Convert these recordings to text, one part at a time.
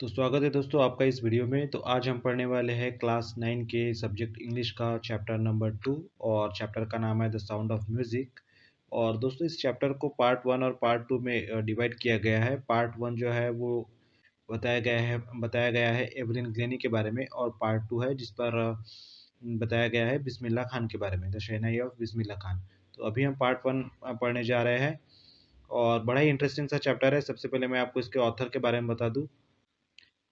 तो स्वागत है दोस्तों आपका इस वीडियो में। तो आज हम पढ़ने वाले हैं क्लास 9 के सब्जेक्ट इंग्लिश का चैप्टर नंबर 2 और चैप्टर का नाम है द साउंड ऑफ म्यूजिक। और दोस्तों इस चैप्टर को पार्ट 1 और पार्ट 2 में डिवाइड किया गया है। पार्ट 1 जो है वो बताया गया है एवलिन ग्लेनी के बारे में, और पार्ट 2 है जिस पर बताया गया है बिस्मिल्लाह खान के बारे में, the shehnai of Bismillah Khan. तो अभी हम पार्ट 1 पढ़ने जा रहे हैं और बड़ा ही इंटरेस्टिंग सा चैप्टर है। सबसे पहले मैं आपको इसके ऑथर के बारे में बता दूं।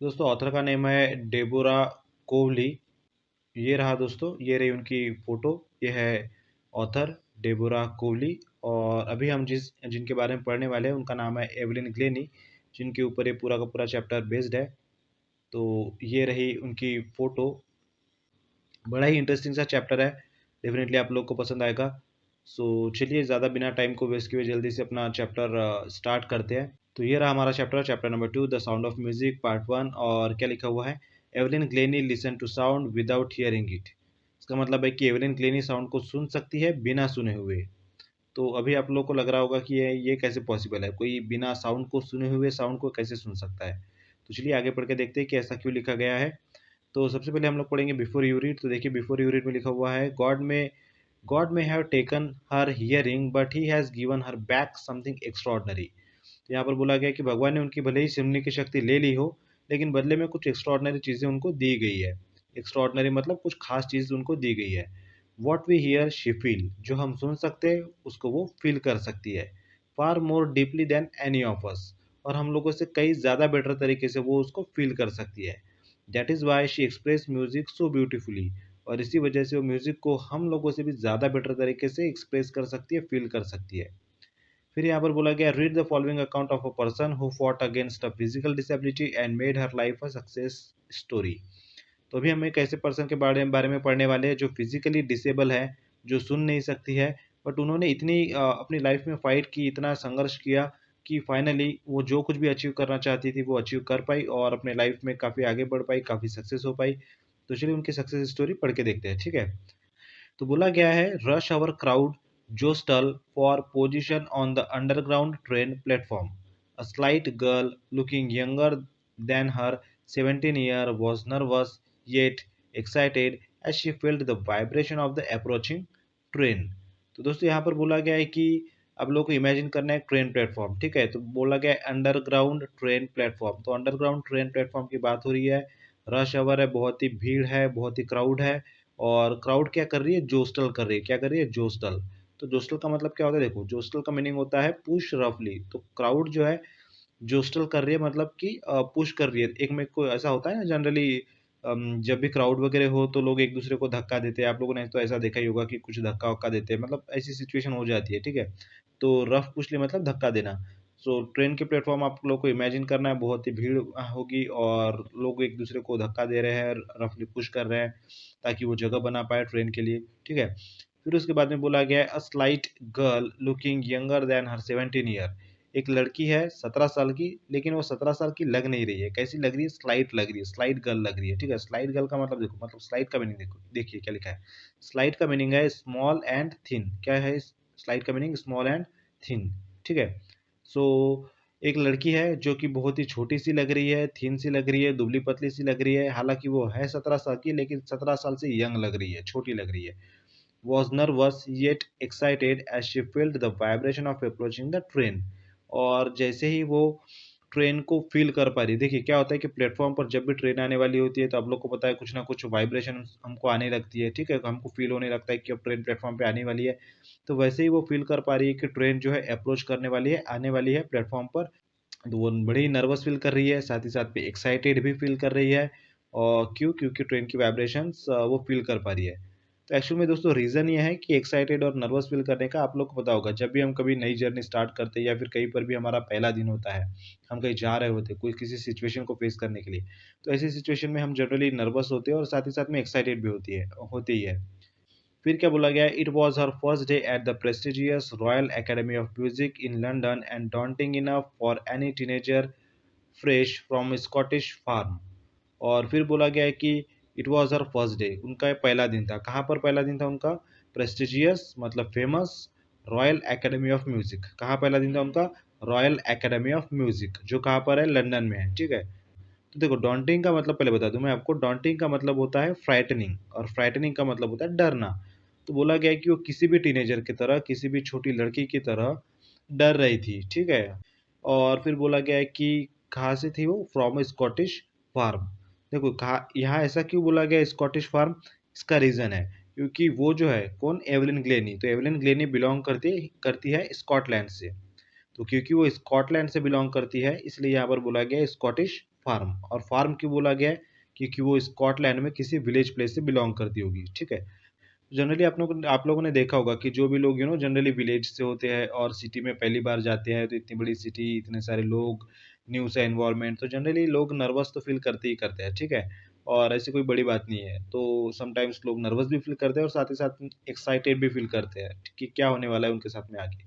दोस्तों ऑथर का नेम है डेबोरा कोवली। ये रहा दोस्तों, ये रही उनकी फोटो। ये है ऑथर डेबोरा कोवली। और अभी हम जिनके बारे में पढ़ने वाले हैं उनका नाम है एवलिन ग्लेनी, जिनके ऊपर ये पूरा का पूरा चैप्टर बेस्ड है। तो ये रही उनकी फोटो। बड़ा ही इंटरेस्टिंग सा चैप्टर है, डेफिनेटली आप लोग को पसंद आएगा। सो चलिए ज़्यादा बिना टाइम को वेस्ट किए जल्दी से अपना चैप्टर स्टार्ट करते हैं। तो ये रहा हमारा chapter, chapter number 2 the sound of music part 1। और क्या लिखा हुआ है, Evelyn Glennie listen to sound without hearing it. इसका मतलब है कि एवलिन ग्लेनी साउंड को सुन सकती है बिना सुने हुए। तो अभी आप लोग को लग रहा होगा कि ये कैसे पॉसिबल है, कोई बिना साउंड को सुने हुए साउंड को कैसे सुन सकता है। तो चलिए आगे पढ़ के देखते हैं कि ऐसा क्यों लिखा गया है। तो सबसे पहले हम लोग पढ़ेंगे बिफोर यू रीड। तो देखिए बिफोर यू रीड में लिखा हुआ है, गॉड में have taken her hearing but he has given her back something extraordinary. तो यहाँ पर बोला गया कि भगवान ने उनकी भले ही सुनने की शक्ति ले ली हो, लेकिन बदले में कुछ एक्स्ट्रॉर्डनरी चीज़ें उनको दी गई है। एक्स्ट्रॉर्डनरी मतलब कुछ खास चीज़ उनको दी गई है। What we hear she feel, जो हम सुन सकते हैं उसको वो फील कर सकती है। Far more deeply than any of us, और हम लोगों से कई ज़्यादा बेटर तरीके से वो उसको फील कर सकती है। That is why she express music so beautifully, और इसी वजह से वो म्यूजिक को हम लोगों से भी ज़्यादा बेटर तरीके से एक्सप्रेस कर सकती है, फील कर सकती है। फिर यहाँ पर बोला गया, read the following account of a person who fought against a physical disability and made her life a success story. तो अभी हम एक ऐसे पर्सन के बारे में पढ़ने वाले हैं जो फिजिकली डिसेबल है, जो सुन नहीं सकती है, बट उन्होंने इतनी अपनी लाइफ में फाइट की, इतना संघर्ष किया कि फाइनली वो जो कुछ भी अचीव करना चाहती थी वो अचीव कर पाई और अपने लाइफ में काफ़ी आगे बढ़ पाई, काफ़ी सक्सेस हो पाई। तो चलिए उनकी सक्सेस स्टोरी पढ़ के देखते हैं, ठीक है। तो बोला गया है, rush hour crowd jostle for position on the underground train platform. A slight girl looking younger than her 17-year was nervous yet excited as she felt the vibration of the approaching train. तो दोस्तों यहाँ पर बोला गया है कि आप लोगों को इमेजिन करना है ट्रेन प्लेटफॉर्म, ठीक है। तो बोला गया है अंडरग्राउंड ट्रेन प्लेटफॉर्म। तो अंडरग्राउंड ट्रेन प्लेटफॉर्म की बात हो रही है। रश आवर है, बहुत ही भीड़ है, बहुत ही क्राउड है। और क्राउड क्या कर रही है, जोस्टल कर रही है। क्या कर रही है, जोस्टल। तो जोस्टल का मतलब क्या होता है, देखो जोस्टल का मीनिंग होता है पुश रफली। तो क्राउड जो है जोस्टल कर रही है, मतलब कि पुश कर रही है एक में को। ऐसा होता है ना जनरली, जब भी क्राउड वगैरह हो तो लोग एक दूसरे को धक्का देते हैं। आप लोगों ने तो ऐसा देखा ही होगा कि कुछ धक्का वक्का देते हैं, मतलब ऐसी सिचुएशन हो जाती है, ठीक है। तो रफ पुशली मतलब धक्का देना। सो ट्रेन के प्लेटफॉर्म आप लोग को इमेजिन करना है, बहुत ही भीड़ होगी और लोग एक दूसरे को धक्का दे रहे हैं, रफली पुश कर रहे हैं ताकि वो जगह बना पाए ट्रेन के लिए, ठीक है। फिर उसके बाद में बोला गया है, a slight girl looking younger than her 17 year. एक लड़की है 17 साल की, लेकिन वो 17 साल की लग नहीं रही है। कैसी लग रही है, स्लाइट लग रही है, स्लाइट गर्ल लग रही है, ठीक है। स्लाइट गर्ल का मतलब देखो, मतलब स्लाइट का मीनिंग देखो, देखिए क्या लिखा है। स्लाइट का मीनिंग है स्मॉल एंड थिन। क्या है स्लाइट का मीनिंग, स्मॉल एंड थिन, ठीक है। सो एक लड़की है जो कि बहुत ही छोटी सी लग रही है, थिन सी लग रही है, दुबली पतली सी लग रही है। हालांकि वो है 17 साल की, लेकिन 17 साल से यंग लग रही है, छोटी लग रही है। Was nervous yet excited as she felt the vibration of approaching the train. और जैसे ही वो ट्रेन को फील कर पा रही, देखिए क्या होता है कि प्लेटफॉर्म पर जब भी ट्रेन आने वाली होती है तो आप लोग को पता है कुछ ना कुछ वाइब्रेशन हमको आने लगती है, ठीक है। हमको फील होने लगता है कि अब ट्रेन प्लेटफॉर्म पे आने वाली है। तो वैसे ही वो फील कर पा रही है कि ट्रेन जो है अप्रोच करने वाली है, आने वाली है प्लेटफॉर्म पर। तो वो बड़ी ही नर्वस फील कर रही है, साथ ही साथ पे एक्साइटेड भी फील कर रही है। और क्यों, क्योंकि ट्रेन की वाइब्रेशंस वो फील कर पा रही है। तो एक्चुअल में दोस्तों रीज़न ये है कि एक्साइटेड और नर्वस फील करने का आप लोग को पता होगा, जब भी हम कभी नई जर्नी स्टार्ट करते हैं या फिर कहीं पर भी हमारा पहला दिन होता है, हम कहीं जा रहे होते हैं कोई किसी सिचुएशन को फेस करने के लिए, तो ऐसी सिचुएशन में हम जनरली नर्वस होते हैं और साथ ही साथ में एक्साइटेड भी होती ही है। फिर क्या बोला गया है, it was her first day at the prestigious Royal Academy of Music in London and daunting enough for any teenager fresh from Scottish farm. और फिर बोला गया है कि it was her first day, उनका पहला दिन था। कहाँ पर पहला दिन था उनका, प्रेस्टिजियस मतलब famous, royal Academy of music. कहाँ पहला दिन था उनका, रॉयल एकेडमी ऑफ म्यूजिक, जो कहाँ पर है, लंदन में है, ठीक है। तो देखो डॉन्टिंग का मतलब पहले बता दूं मैं आपको, डॉन्टिंग का मतलब होता है फ्राइटनिंग, और फ्राइटनिंग का मतलब होता है डरना। तो बोला गया है कि वो किसी भी टीनेजर की तरह, किसी भी छोटी लड़की की तरह डर रही थी, ठीक है। और फिर बोला गया है कि कहाँ से थी वो, फ्रॉम स्कॉटिश फार्म। देखो कहा यहाँ ऐसा क्यों बोला गया स्कॉटिश फार्म, इसका रीजन है क्योंकि वो जो है कौन, एवलिन ग्लेनी, तो एवलिन ग्लेनी बिलोंग करती है स्कॉटलैंड से। तो क्योंकि वो स्कॉटलैंड से बिलोंग करती है इसलिए यहाँ पर बोला गया है स्कॉटिश फार्म। और फार्म क्यों बोला गया है, क्योंकि वो स्कॉटलैंड में किसी विलेज प्लेस से बिलोंग करती होगी, ठीक है। जनरली आप लोगों ने देखा होगा कि जो भी लोग जनरली विलेज से होते हैं और सिटी में पहली बार जाते हैं, तो इतनी बड़ी सिटी, इतने सारे लोग, न्यू सा एनवायरनमेंट, तो जनरली लोग नर्वस तो फील करते ही करते हैं, ठीक है। और ऐसी कोई बड़ी बात नहीं है, तो समटाइम्स लोग नर्वस भी फील करते हैं और साथ ही साथ एक्साइटेड भी फील करते हैं कि क्या होने वाला है उनके साथ में आगे।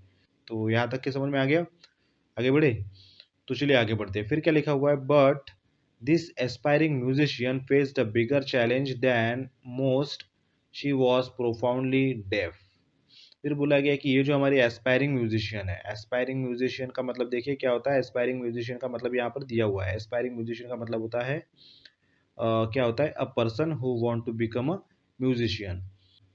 तो यहाँ तक के समझ में आ गया, आगे बढ़े। तो चलिए आगे बढ़ते हैं, फिर क्या लिखा हुआ है, but this aspiring musician faced a bigger challenge than most, she was profoundly deaf. फिर बोला गया कि ये जो हमारी एस्पायरिंग म्यूजिशियन है, एस्पायरिंग म्यूजिशियन का मतलब देखिए क्या होता है, एस्पायरिंग म्यूजिशियन का मतलब यहाँ पर दिया हुआ है, एस्पायरिंग म्यूजिशियन का मतलब होता है क्या होता है, a person who want to become a musician.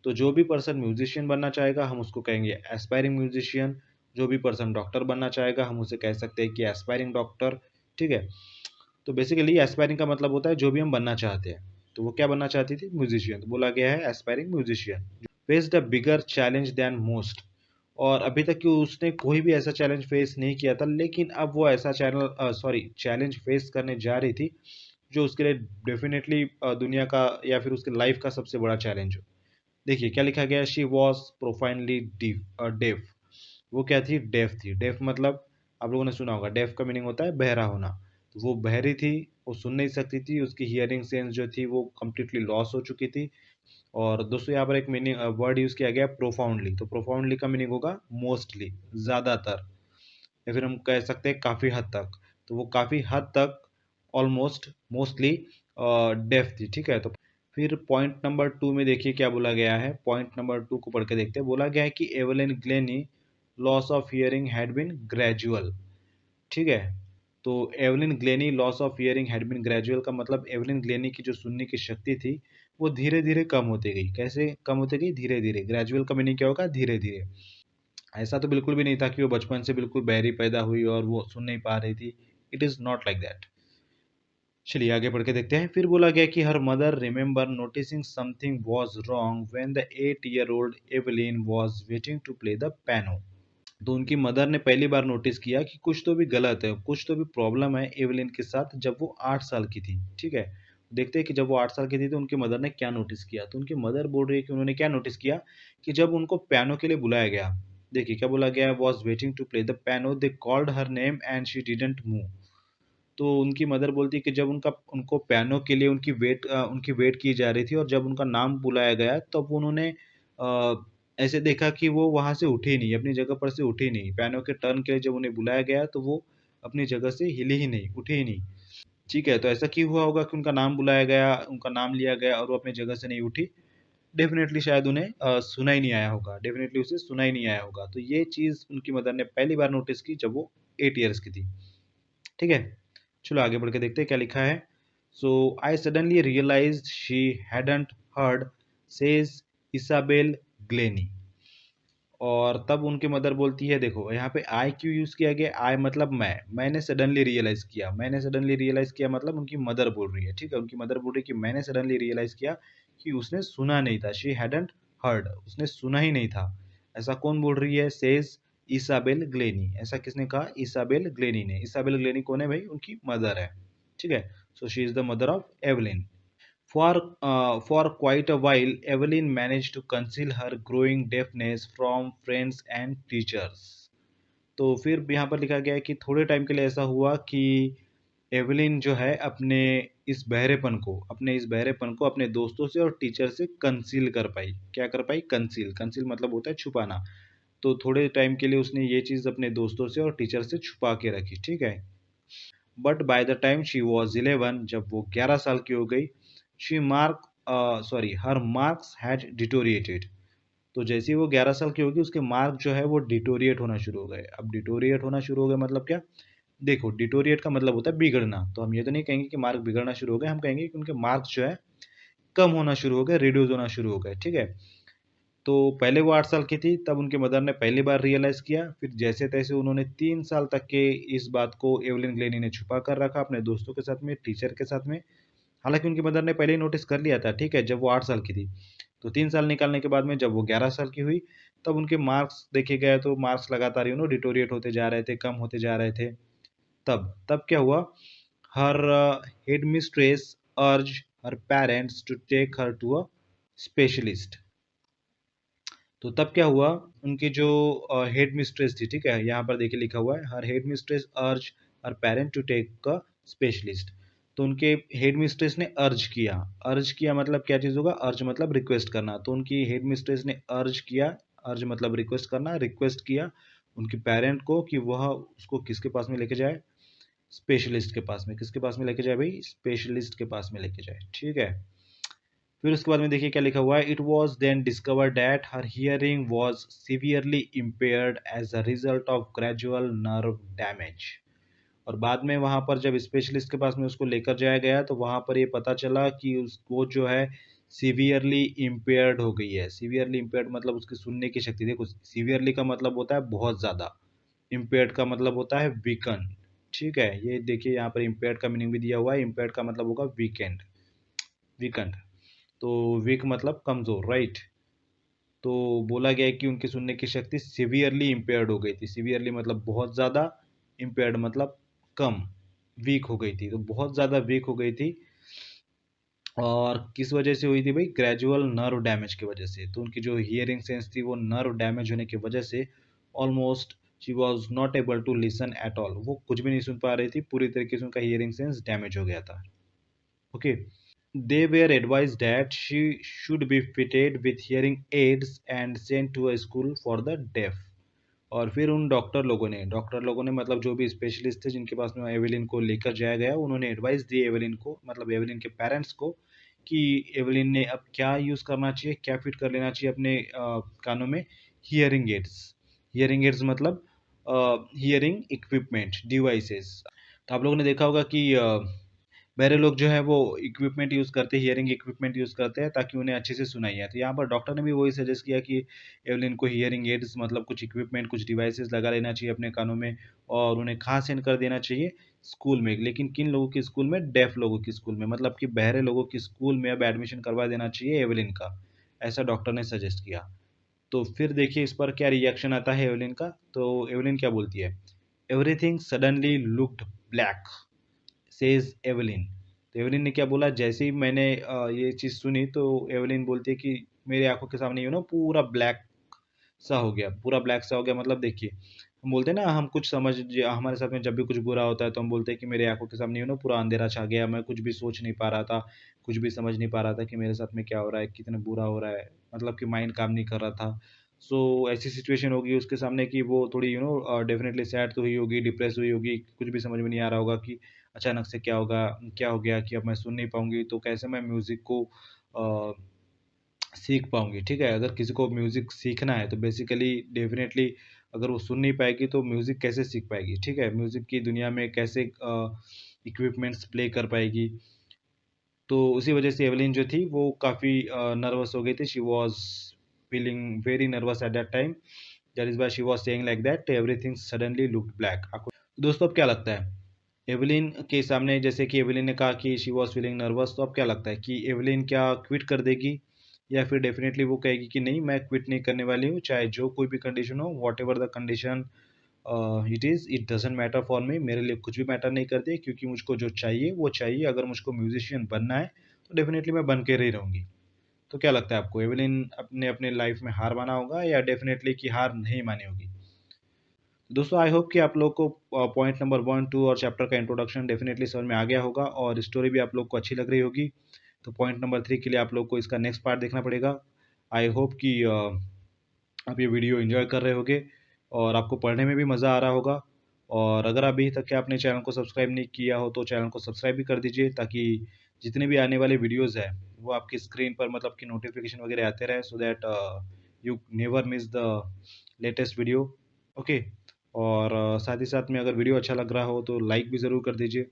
तो जो भी पर्सन म्यूजिशियन बनना चाहेगा हम उसको कहेंगे एस्पायरिंग म्यूजिशियन। जो भी पर्सन डॉक्टर बनना चाहेगा हम उसे कह सकते हैं कि एस्पायरिंग डॉक्टर, ठीक है। तो बेसिकली एस्पायरिंग का मतलब होता है जो भी हम बनना चाहते हैं। तो वो क्या बनना चाहती थी, म्यूजिशियन, तो बोला गया है aspiring musician. Faced a bigger challenge than most, और अभी तक कि उसने कोई भी ऐसा चैलेंज फेस नहीं किया था, लेकिन अब वो ऐसा चैलेंज फेस करने जा रही थी जो उसके लिए डेफिनेटली दुनिया का या फिर उसके लाइफ का सबसे बड़ा चैलेंज हो। देखिए क्या लिखा गया, शी वॉज प्रोफाइनली डेफ। वो क्या थी, डेफ थी। डेफ मतलब आप लोगों ने सुना होगा, डेफ का मीनिंग होता है बहरा होना। तो वो बहरी थी, वो सुन नहीं सकती थी, उसकी हियरिंग सेंस जो थी वो कम्प्लीटली लॉस हो चुकी थी। और दोस्तों यहाँ पर एक मीनिंग वर्ड यूज किया गया प्रोफाउंडली, तो प्रोफाउंडली का मीनिंग होगा मोस्टली, ज्यादातर, या फिर हम कह सकते हैं काफी हद तक। तो वो काफी हद तक, ऑलमोस्ट, मोस्टली डेफ थी, ठीक है। तो फिर पॉइंट नंबर 2 में देखिए क्या बोला गया है, पॉइंट नंबर 2 को पढ़ के देखते हैं। बोला गया है कि Evelyn Glennie loss of hearing had been gradual, ठीक है। तो Evelyn Glennie loss of hearing had been gradual का मतलब एवलिन ग्लेनी की जो सुनने की शक्ति थी वो धीरे धीरे कम होती गई। कैसे कम होती गई, धीरे धीरे। ग्रेजुअल का मीनिंग क्या होगा, धीरे धीरे। ऐसा तो बिल्कुल भी नहीं था कि वो बचपन से बिल्कुल बहरी पैदा हुई और वो सुन नहीं पा रही थी। It is not like that. चलिए आगे बढ़ के देखते हैं। फिर बोला गया कि her mother remember noticing something was wrong when the 8 year old Evelyn was waiting to play the piano. तो उनकी मदर ने पहली बार नोटिस किया कि कुछ तो भी गलत है, कुछ तो भी प्रॉब्लम है एवलिन के साथ, जब वो 8 साल की थी, ठीक है। देखते हैं कि जब वो 8 साल की थी तो उनकी मदर ने क्या नोटिस किया। तो उनकी मदर बोल रही है कि उन्होंने क्या नोटिस किया, कि जब उनको पियानो के लिए बुलाया गया, देखिए क्या बोला गया, was waiting to play the piano, they called her name and she didn't move. तो उनकी मदर बोलती है कि जब उनको पियानो के लिए उनकी वेट की जा रही थी और जब उनका नाम बुलाया गया तब उन्होंने ऐसे देखा कि वो वहां से उठी नहीं, अपनी जगह पर से उठी नहीं। पियानो के टर्न के लिए जब उन्हें बुलाया गया तो वो अपनी जगह से हिली ही नहीं, उठी ही नहीं, ठीक है। तो ऐसा क्यों हुआ होगा कि उनका नाम बुलाया गया, उनका नाम लिया गया और वो अपनी जगह से नहीं उठी। डेफिनेटली शायद उन्हें सुना ही नहीं आया होगा, डेफिनेटली उसे सुना ही नहीं आया होगा। तो ये चीज उनकी मदर ने पहली बार नोटिस की जब वो 8 ईयर्स की थी, ठीक है। चलो आगे बढ़ के देखते हैं क्या लिखा है। So I suddenly realise she hadn't heard, says Isabel Glennie. और तब उनकी मदर बोलती है, देखो यहाँ पे आई क्यों यूज किया गया, आई मतलब मैंने सडनली रियलाइज किया। मैंने सडनली रियलाइज किया मतलब उनकी मदर बोल रही है, ठीक है। उनकी मदर बोल रही है कि मैंने सडनली रियलाइज किया कि उसने सुना नहीं था, शी हैडंट हर्ड, उसने सुना ही नहीं था। ऐसा कौन बोल रही है, सेज इसाबेल ग्लेनी। ऐसा किसने कहा, इसाबेल ग्लेनी ने। इसाबेल ग्लेनी कौन है भाई, उनकी मदर है, ठीक है। So she is the mother of Evelyn. For quite a while, Evelyn managed to conceal her growing deafness from friends and teachers. तो फिर यहाँ पर लिखा गया है कि थोड़े टाइम के लिए ऐसा हुआ कि एवलिन जो है अपने इस बहरेपन को अपने दोस्तों से और टीचर से कंसील कर पाई। क्या कर पाई, कंसील। कंसील मतलब होता है छुपाना। तो थोड़े टाइम के लिए उसने ये चीज़ अपने दोस्तों से और टीचर से छुपा के रखी, ठीक है। But by the time she was 11, जब वो 11 साल की हो गई, she mark sorry her marks had deteriorated. तो जैसे ही वो 11 साल की होगी उसके मार्क जो है वो डिटोरिएट होना शुरू हो गए। अब डिटोरिएट होना शुरू हो गए मतलब क्या, देखो डिटोरिएट का मतलब होता है बिगड़ना, तो हम ये तो नहीं कहेंगे कि मार्क बिगड़ना शुरू हो गए, हम कहेंगे कि उनके मार्क्स जो है कम होना शुरू हो गए, रिड्यूस होना शुरू हो गए, ठीक है। तो पहले वो 8 साल की थी, तब उनके मदर ने पहली बार रियलाइज़ किया, फिर जैसे-तैसे उन्होंने 3 साल तक के इस बात को एवलिन ग्लेनी ने छुपा कर रखा अपने दोस्तों के साथ में, टीचर के साथ में। हालाँकि उनकी मदर ने पहले ही नोटिस कर लिया था, ठीक है, जब वो 8 साल की थी। तो 3 साल निकालने के बाद में जब वो 11 साल की हुई, तब उनके मार्क्स देखे गए तो मार्क्स लगातार डिटोरिएट होते जा रहे थे, कम होते जा रहे थे। तब क्या हुआ, हर headmistress urged her parents to take her to a specialist। तो तब क्या हुआ, उनकी जो हेड मिस्ट्रेस थी, ठीक है, यहाँ पर देखिए लिखा हुआ है हर headmistress urge her parent to take a specialist. तो उनके हेड मिस्ट्रेस ने अर्ज किया मतलब क्या चीज़ होगा, अर्ज मतलब रिक्वेस्ट करना, तो उनकी हेड मिस्ट्रेस ने अर्ज किया, अर्ज मतलब रिक्वेस्ट करना, रिक्वेस्ट किया उनके पेरेंट को कि वह उसको किसके पास में लेके जाए, स्पेशलिस्ट के पास में। किसके पास में लेके जाए भाई, स्पेशलिस्ट के पास में लेके जाए, ठीक है। फिर उसके बाद में देखिए क्या लिखा हुआ है, it was then discover that her hearing was severely impaired as a result of gradual nerve damage. और बाद में वहां पर जब स्पेशलिस्ट के पास में उसको लेकर जाया गया तो वहां पर ये पता चला कि उसको जो है सीवियरली इम्पेयर्ड हो गई है। सीवियरली इम्पेयर्ड मतलब उसकी सुनने की शक्ति, देखो सीवियरली का मतलब होता है बहुत ज्यादा, इम्पेयर्ड का मतलब होता है वीकन, ठीक है। ये देखिए यहाँ पर इम्पेयर्ड का मीनिंग भी दिया हुआ है, इम्पेयर्ड का मतलब होगा वीकेंड, वीकेंड। तो वीक मतलब कमजोर, राइट। तो बोला गया है कि उनकी सुनने की शक्ति सिवियरली इम्पेयर्ड हो गई थी, सिवियरली मतलब बहुत ज़्यादा, इम्पेयर्ड मतलब कम, वीक हो गई थी, तो बहुत ज़्यादा वीक हो गई थी। और किस वजह से हुई थी भाई, ग्रेजुअल नर्व डैमेज की वजह से। तो उनकी जो हियरिंग सेंस थी वो नर्व डैमेज होने की वजह से almost she was not able to listen at all, वो कुछ भी नहीं सुन पा रही थी, पूरी तरीके से उनका हियरिंग सेंस डैमेज हो गया था, okay. They were advised that she should be fitted with hearing aids and sent to a school for the deaf। और फिर उन डॉक्टर लोगों ने मतलब जो भी स्पेशलिस्ट थे जिनके पास में एवेलिन को लेकर जाया गया, उन्होंने एडवाइस दी एवेलिन को, मतलब एवेलिन के पेरेंट्स को, कि एवेलिन ने अब क्या यूज़ करना चाहिए, क्या फिट कर लेना चाहिए अपने कानों में, हियरिंग एड्स। हियरिंग एड्स मतलब हियरिंग इक्विपमेंट डिवाइसेस। तो आप लोगों ने देखा होगा कि बहरे लोग जो है वो इक्विपमेंट यूज़ करते हैं, हियरिंग इक्विपमेंट यूज़ करते हैं ताकि उन्हें अच्छे से सुनाई आए। तो यहाँ पर डॉक्टर ने भी वही सजेस्ट किया कि एवलिन को हियरिंग एड्स मतलब कुछ इक्विपमेंट, कुछ डिवाइसेस लगा लेना चाहिए अपने कानों में, और उन्हें कहाँ सेंड कर देना चाहिए, स्कूल में। लेकिन किन लोगों के स्कूल में, डेफ लोगों के स्कूल में, मतलब कि बहरे लोगों के स्कूल में अब एडमिशन करवा देना चाहिए एवलिन का, ऐसा डॉक्टर ने सजेस्ट किया। तो फिर देखिए इस पर क्या रिएक्शन आता है एवलिन का। तो एवलिन क्या बोलती है, everything suddenly looked black says Evelyn. तो एवलिन ने क्या बोला, जैसे ही मैंने ये चीज़ सुनी तो एवलिन बोलती है कि मेरी आंखों के सामने पूरा ब्लैक सा हो गया, पूरा ब्लैक सा हो गया। मतलब देखिए हम बोलते हैं ना, हम कुछ समझ, हमारे साथ में जब भी कुछ बुरा होता है तो हम बोलते हैं कि मेरे आंखों के सामने पूरा अंधेरा छा गया, मैं कुछ भी सोच नहीं पा रहा था, कुछ भी समझ नहीं पा रहा था कि मेरे साथ में क्या हो रहा है, कितना बुरा हो रहा है, मतलब कि माइंड काम नहीं कर रहा था। सो ऐसी सिचुएशन होगी उसके सामने कि वो थोड़ी डेफिनेटली सैड तो हुई होगी, डिप्रेस हुई होगी, कुछ भी समझ में नहीं आ रहा होगा कि अचानक से क्या होगा, क्या हो गया कि अब मैं सुन नहीं पाऊंगी, तो कैसे मैं म्यूज़िक को सीख पाऊँगी, ठीक है? अगर किसी को म्यूज़िक सीखना है तो बेसिकली डेफ़िनेटली अगर वो सुन नहीं पाएगी तो म्यूज़िक कैसे सीख पाएगी, ठीक है? म्यूज़िक की दुनिया में कैसे इक्विपमेंट्स प्ले कर पाएगी। तो उसी वजह से एवलिन जो थी वो काफ़ी नर्वस हो गई थी। She was feeling very nervous at that time. That is why she was saying like that everything suddenly looked black. आपको दोस्तों अब क्या लगता है? एवलिन के सामने जैसे कि एवलिन ने कहा कि शी वाज़ फीलिंग नर्वस, तो अब क्या लगता है कि एवलिन क्या क्विट कर देगी, या फिर डेफिनेटली वो कहेगी कि नहीं मैं क्विट नहीं करने वाली हूँ, चाहे जो कोई भी कंडीशन हो, whatever the condition it doesn't matter for me, मेरे लिए कुछ भी मैटर नहीं करती, क्योंकि मुझको जो चाहिए वो चाहिए। अगर मुझको म्यूजिशियन बनना है तो डेफिनेटली मैं बन के ही रहूँगी। तो क्या लगता है आपको, एवलिन अपने अपने लाइफ में हार माना होगा या डेफिनेटली कि हार नहीं मानी होगी? दोस्तों आई होप कि आप लोग को पॉइंट नंबर 1, 2 और चैप्टर का इंट्रोडक्शन डेफिनेटली समझ में आ गया होगा, और स्टोरी भी आप लोग को अच्छी लग रही होगी। तो पॉइंट नंबर 3 के लिए आप लोग को इसका नेक्स्ट पार्ट देखना पड़ेगा। आई होप कि आप ये वीडियो एंजॉय कर रहे होगे और आपको पढ़ने में भी मज़ा आ रहा होगा। और अगर अभी तक के आपने चैनल को सब्सक्राइब नहीं किया हो तो चैनल को सब्सक्राइब भी कर दीजिए, ताकि जितने भी आने वाले वीडियोज़ हैं वो आपकी स्क्रीन पर मतलब कि नोटिफिकेशन वगैरह आते रहे, so that you never miss the latest video, okay. और साथ ही साथ में अगर वीडियो अच्छा लग रहा हो तो लाइक भी ज़रूर कर दीजिए,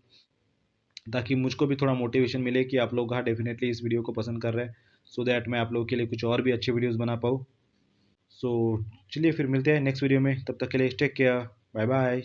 ताकि मुझको भी थोड़ा मोटिवेशन मिले कि आप लोग हाँ डेफिनेटली इस वीडियो को पसंद कर रहे हैं, सो दैट मैं आप लोगों के लिए कुछ और भी अच्छी वीडियोस बना पाऊँ। सो चलिए फिर मिलते हैं नेक्स्ट वीडियो में, तब तक के लिए टेक केयर, बाय बाय।